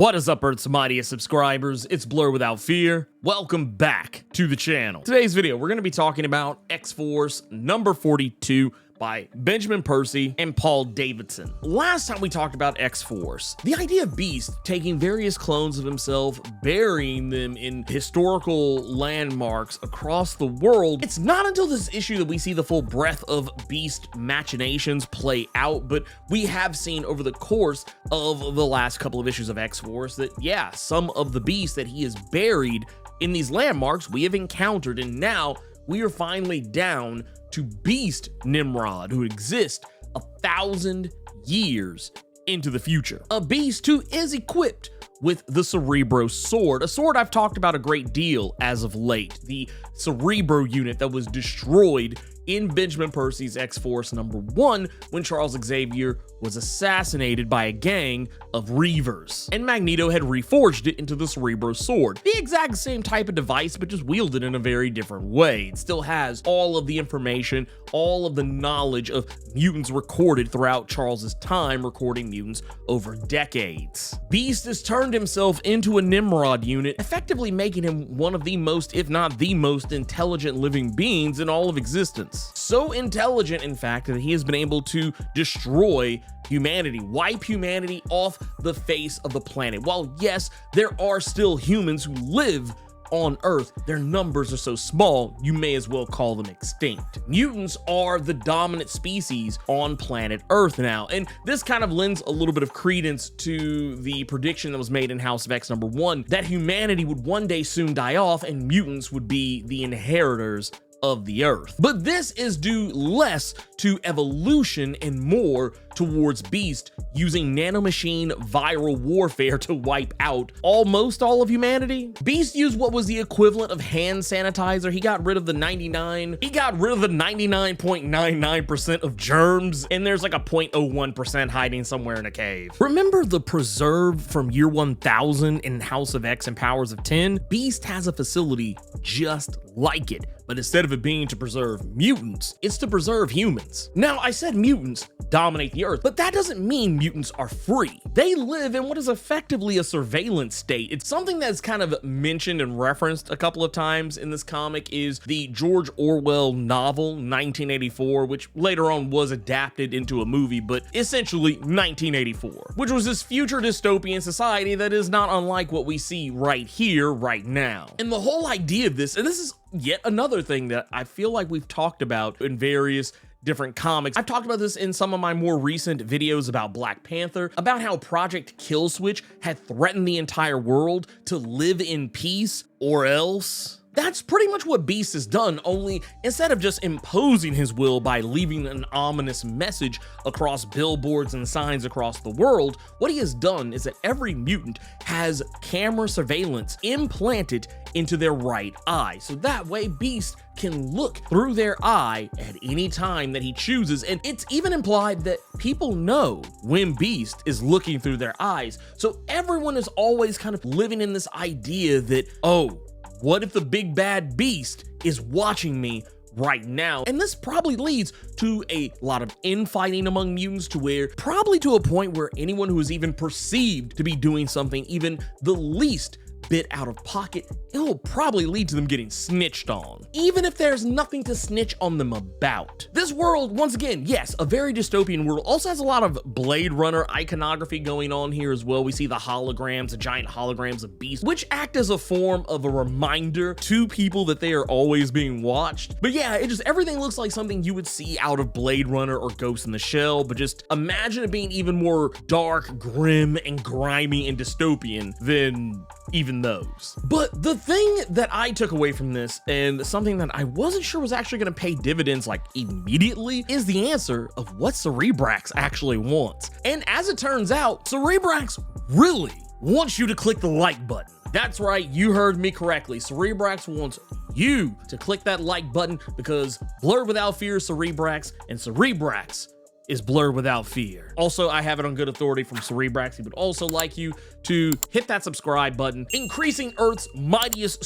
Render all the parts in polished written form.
What is up, Earth's mightiest subscribers? It's Blerd without fear. Welcome back to the channel. Today's video, we're going to be talking about X-Force number 42 by Benjamin Percy and Paul Davidson. Last time we talked about X-Force, the idea of Beast taking various clones of himself, burying them in historical landmarks across the world. It's not until this issue that we see the full breadth of Beast machinations play out, but we have seen over the course of the last couple of issues of X-Force that, yeah, some of the Beasts that he has buried in these landmarks we have encountered, and now we are finally down to Beast Nimrod, who exists 1,000 years into the future. A Beast who is equipped with the Cerebro sword, a sword I've talked about a great deal as of late, the Cerebro unit that was destroyed in Benjamin Percy's X-Force number 1 when Charles Xavier was assassinated by a gang of Reavers, and Magneto had reforged it into the Cerebro sword. The exact same type of device, but just wielded in a very different way. It still has all of the information, all of the knowledge of mutants recorded throughout Charles's time recording mutants over decades. Beast has turned himself into a Nimrod unit, effectively making him one of the most, if not the most, intelligent living beings in all of existence. So intelligent, in fact, that he has been able to destroy humanity, wipe humanity off the face of the planet. While yes, there are still humans who live on Earth, their numbers are so small, you may as well call them extinct. Mutants are the dominant species on planet Earth now, and this kind of lends a little bit of credence to the prediction that was made in House of X number 1 that humanity would one day soon die off and mutants would be the inheritors of the Earth. But this is due less to evolution and more towards Beast using nanomachine viral warfare to wipe out almost all of humanity. Beast used what was the equivalent of hand sanitizer. He got rid of the 99.99% of germs, and there's like a 0.01% hiding somewhere in a cave. Remember the preserve from year 1000 in House of X and Powers of 10? Beast has a facility just like it, but instead of it being to preserve mutants, it's to preserve humans. Now, I said mutants dominate the Earth, but that doesn't mean mutants are free. They live in what is effectively a surveillance state. It's something that's kind of mentioned and referenced a couple of times in this comic is the George Orwell novel 1984, which later on was adapted into a movie, but essentially 1984, which was this future dystopian society that is not unlike what we see right here, right now. And the whole idea of this, and this is yet another thing that I feel like we've talked about in various different comics. I've talked about this in some of my more recent videos about Black Panther, about how Project Killswitch had threatened the entire world to live in peace or else. That's pretty much what Beast has done, only instead of just imposing his will by leaving an ominous message across billboards and signs across the world, what he has done is that every mutant has camera surveillance implanted into their right eye. So that way Beast can look through their eye at any time that he chooses. And it's even implied that people know when Beast is looking through their eyes. So everyone is always kind of living in this idea that, oh, what if the big bad Beast is watching me right now? And this probably leads to a lot of infighting among mutants, to where probably to a point where anyone who is even perceived to be doing something even the least bit out of pocket, it will probably lead to them getting snitched on, even if there's nothing to snitch on them about. This world, once again, yes, a very dystopian world, also has a lot of Blade Runner iconography going on here as well. We see the holograms, the giant holograms of Beast, which act as a form of a reminder to people that they are always being watched. But yeah, everything looks like something you would see out of Blade Runner or Ghost in the Shell, but just imagine it being even more dark, grim, and grimy and dystopian than even those. But the thing that I took away from this, and something that I wasn't sure was actually going to pay dividends like immediately, is the answer of what Cerebrax actually wants. And as it turns out, Cerebrax really wants you to click the like button. That's right, you heard me correctly. Cerebrax wants you to click that like button because Blerd without fear is Cerebrax, and Cerebrax is Blerd without fear. Also, I have it on good authority from Cerebrax. He would also like you to hit that subscribe button, increasing Earth's mightiest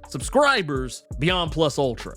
subscribers beyond plus ultra.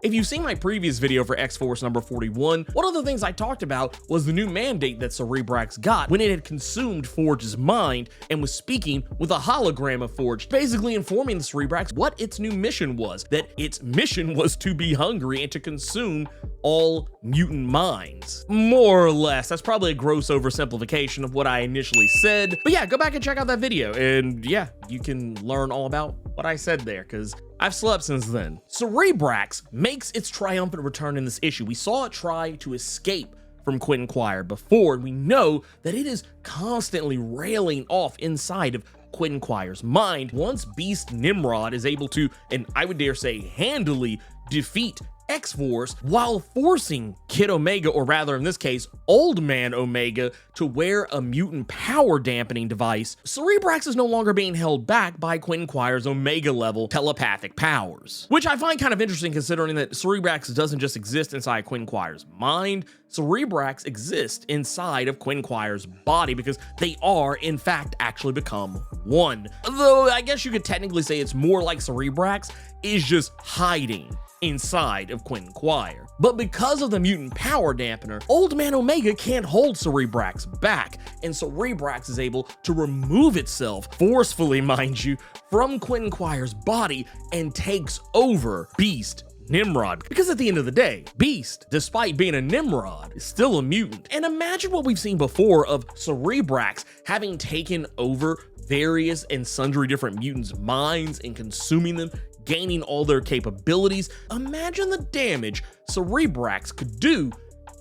If you've seen my previous video for X-Force number 41, one of the things I talked about was the new mandate that Cerebrax got when it had consumed Forge's mind and was speaking with a hologram of Forge, basically informing the Cerebrax what its new mission was, that its mission was to be hungry and to consume all mutant minds. More or less. That's probably a gross oversimplification of what I initially said, but yeah, go back and check out that video, and yeah, you can learn all about what I said there, because I've slept since then. Cerebrax makes its triumphant return in this issue. We saw it try to escape from Quinquire before, and we know that it is constantly railing off inside of Quinquire's mind. Once Beast Nimrod is able to, and I would dare say handily, defeat X-Force while forcing Kid Omega, or rather in this case, Old Man Omega, to wear a mutant power dampening device, Cerebrax is no longer being held back by Quinquire's Omega level telepathic powers. Which I find kind of interesting considering that Cerebrax doesn't just exist inside Quinquire's mind, Cerebrax exists inside of Quinquire's body because they are, in fact, actually become one. Though I guess you could technically say it's more like Cerebrax is just hiding inside of Quinquire. But because of the mutant power dampener, Old Man Omega can't hold Cerebrax back, and Cerebrax is able to remove itself, forcefully mind you, from Quinquire's body and takes over Beast Nimrod. Because at the end of the day, Beast, despite being a Nimrod, is still a mutant. And imagine what we've seen before of Cerebrax having taken over various and sundry different mutants' minds and consuming them, gaining all their capabilities. Imagine the damage Cerebrax could do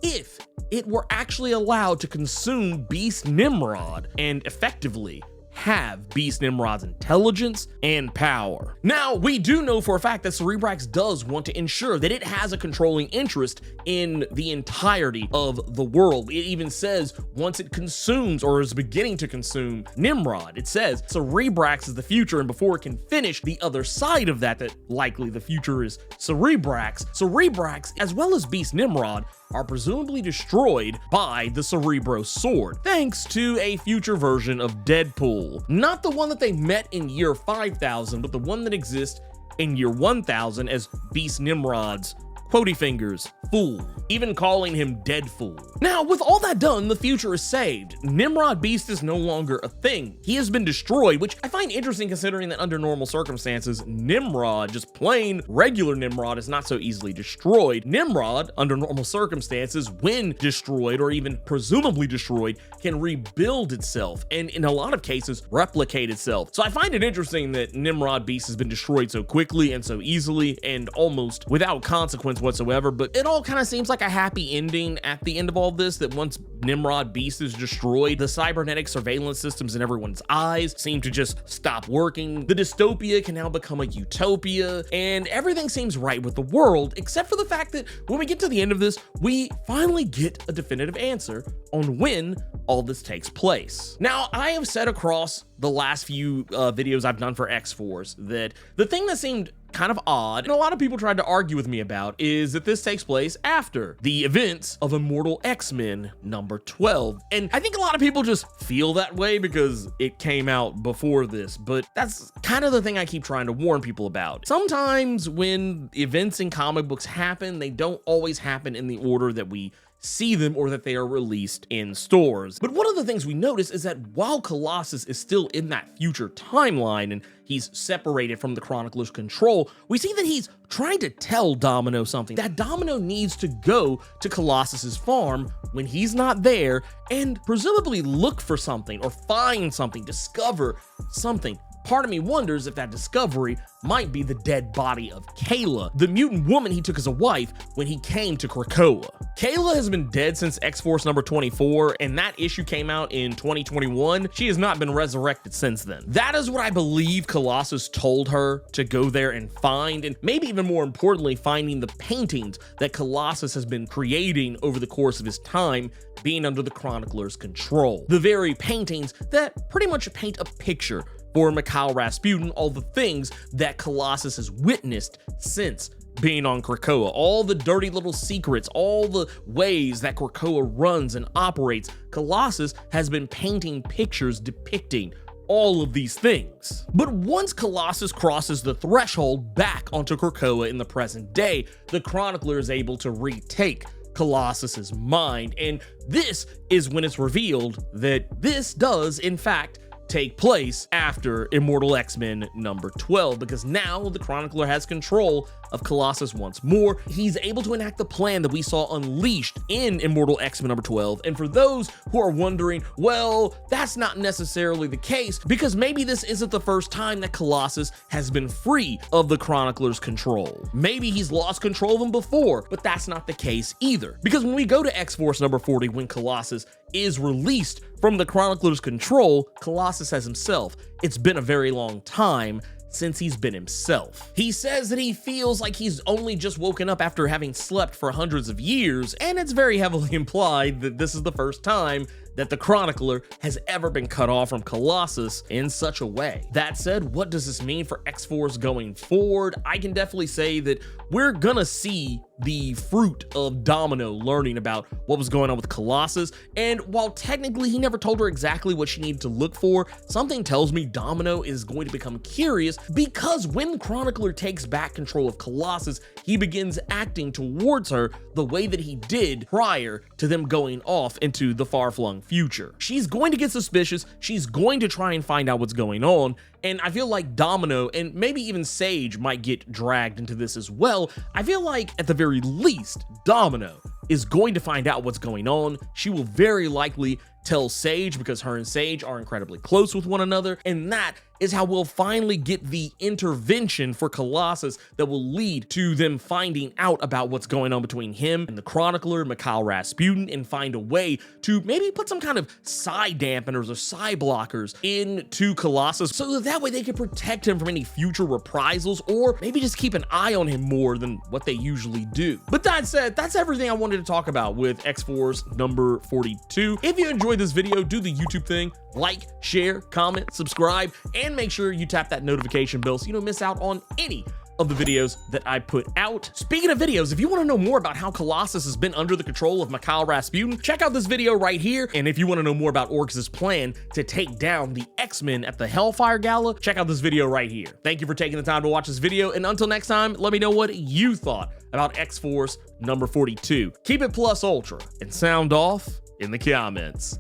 if it were actually allowed to consume Beast Nimrod and effectively have Beast Nimrod's intelligence and power. Now, we do know for a fact that Cerebrax does want to ensure that it has a controlling interest in the entirety of the world. It even says once it consumes, or is beginning to consume, Nimrod, it says Cerebrax is the future, and before it can finish the other side of that likely the future is Cerebrax, as well as Beast Nimrod, are presumably destroyed by the Cerebro Sword, thanks to a future version of Deadpool. Not the one that they met in year 5000, but the one that exists in year 1000 as Beast Nimrod's Quotey Fingers fool, even calling him Deadpool. Now, with all that done, the future is saved. Nimrod Beast is no longer a thing. He has been destroyed, which I find interesting considering that under normal circumstances, Nimrod, just plain regular Nimrod, is not so easily destroyed. Nimrod, under normal circumstances, when destroyed or even presumably destroyed, can rebuild itself and in a lot of cases replicate itself. So I find it interesting that Nimrod Beast has been destroyed so quickly and so easily and almost without consequence whatsoever, but it all kind of seems like a happy ending at the end of all this, that once Nimrod Beast is destroyed, the cybernetic surveillance systems in everyone's eyes seem to just stop working. The dystopia can now become a utopia, and everything seems right with the world, except for the fact that when we get to the end of this, we finally get a definitive answer on when all this takes place. Now, I have said across the last few videos I've done for X-Force that the thing that seemed kind of odd, and a lot of people tried to argue with me about, is that this takes place after the events of Immortal X-Men number 12. And I think a lot of people just feel that way because it came out before this, but that's kind of the thing I keep trying to warn people about. Sometimes when events in comic books happen, they don't always happen in the order that we see them or that they are released in stores. But one of the things we notice is that while Colossus is still in that future timeline and he's separated from the Chronicler's control, we see that he's trying to tell Domino something. That Domino needs to go to Colossus's farm when he's not there and presumably look for something or find something, discover something. Part of me wonders if that discovery might be the dead body of Kayla, the mutant woman he took as a wife when he came to Krakoa. Kayla has been dead since X-Force number 24, and that issue came out in 2021. She has not been resurrected since then. That is what I believe Colossus told her to go there and find, and maybe even more importantly, finding the paintings that Colossus has been creating over the course of his time being under the Chronicler's control. The very paintings that pretty much paint a picture for Mikhail Rasputin, all the things that Colossus has witnessed since being on Krakoa, all the dirty little secrets, all the ways that Krakoa runs and operates. Colossus has been painting pictures depicting all of these things. But once Colossus crosses the threshold back onto Krakoa in the present day, the Chronicler is able to retake Colossus's mind, and this is when it's revealed that this does, in fact, take place after Immortal X-Men number 12, because now the Chronicler has control of Colossus once more. He's able to enact the plan that we saw unleashed in Immortal X-Men number 12. And for those who are wondering, well, that's not necessarily the case, because maybe this isn't the first time that Colossus has been free of the Chronicler's control. Maybe he's lost control of him before, but that's not the case either. Because when we go to X-Force number 40, when Colossus is released from the Chronicler's control, Colossus says himself, it's been a very long time since he's been himself. He says that he feels like he's only just woken up after having slept for hundreds of years, and it's very heavily implied that this is the first time that the Chronicler has ever been cut off from Colossus in such a way. That said, what does this mean for X-Force going forward? I can definitely say that we're gonna see the fruit of Domino learning about what was going on with Colossus, and while technically he never told her exactly what she needed to look for, something tells me Domino is going to become curious, because when Chronicler takes back control of Colossus, he begins acting towards her the way that he did prior to them going off into the far-flung future. She's going to get suspicious, she's going to try and find out what's going on, and I feel like Domino and maybe even Sage might get dragged into this as well. I feel like at the very least, Domino is going to find out what's going on. She will very likely tell Sage, because her and Sage are incredibly close with one another, and that is how we'll finally get the intervention for Colossus that will lead to them finding out about what's going on between him and the Chronicler, Mikhail Rasputin, and find a way to maybe put some kind of side dampeners or side blockers into Colossus so that way they can protect him from any future reprisals, or maybe just keep an eye on him more than what they usually do. But that said, that's everything I wanted to talk about with X-Force number 42. If you enjoyed this video, do the YouTube thing, like, share, comment, subscribe, and make sure you tap that notification bell so you don't miss out on any of the videos that I put out. Speaking of videos, if you want to know more about how Colossus has been under the control of Mikhail Rasputin, check out this video right here. And if you want to know more about Orcus' plan to take down the X-Men at the Hellfire Gala, check out this video right here. Thank you for taking the time to watch this video, and until next time, let me know what you thought about X-Force number 42. Keep it plus ultra and sound off in the comments.